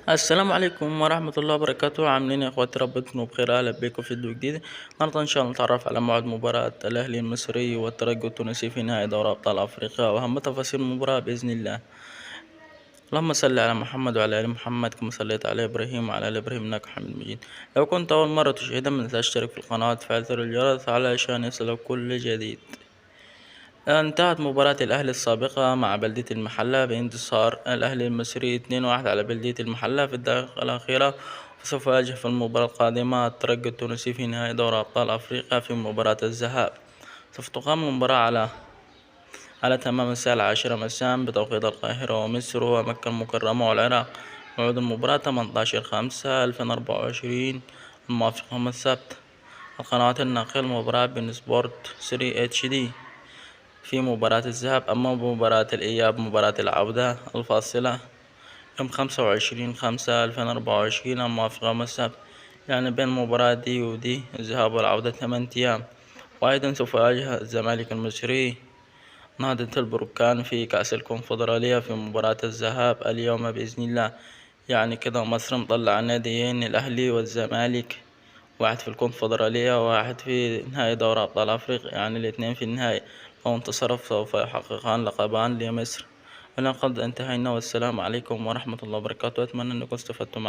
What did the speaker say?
السلام عليكم ورحمة الله وبركاته. عاملين يا اخواتي؟ رب تكونوا بخير. اهلا بيكم في فيديو جديد. النهارده ان شاء الله نتعرف على موعد مباراة الاهلي المصري والترجي التونسي في نهائي دوري ابطال افريقيا واهم تفاصيل المباراة باذن الله. اللهم صل على محمد وعلى ال محمد كما صليت على ابراهيم وعلى ال ابراهيم انك حميد مجيد. لو كنت اول مرة تشاهدنا من تشترك في القناة وتفعل زر الجرس علشان يصلك كل جديد. انتهت مباراة الأهلي السابقة مع بلدية المحلة بانتصار الأهلي المصري 2-1 على بلدية المحلة في الدقائق الأخيرة. وسوف يواجه في المباراة القادمة الترجي التونسي في نهائي دوري أبطال أفريقيا في مباراة الذهاب. سوف تقام المباراة على تمام الساعة 10 مساء بتوقيت القاهرة ومصر ومكة المكرمة والعراق. موعد المباراة 18/5/2024 الموافق يوم السبت. القنوات الناقلة المباراة بين سبورت 3 HD في مباراة الذهاب. أما مباراة الإياب مباراة العودة الفاصلة يوم 25/5/2024 الموافق يوم السبت، يعني بين المباراة دي ودي الذهاب والعودة 8 أيام. وأيضا سوف يواجه الزمالك المصري نهضة البركان في كأس الكونفدرالية في مباراة الذهاب اليوم بإذن الله. يعني كده مصر مطلع الناديين الأهلي والزمالك، واحد في الكونفدرالية وواحد في نهائي دوري أبطال أفريقيا، يعني الاثنين في النهائي. لو انتصر سوف يحققان لقبان لمصر. ولقد انتهينا، والسلام عليكم ورحمة الله وبركاته. أتمنى أنكم استفدتم.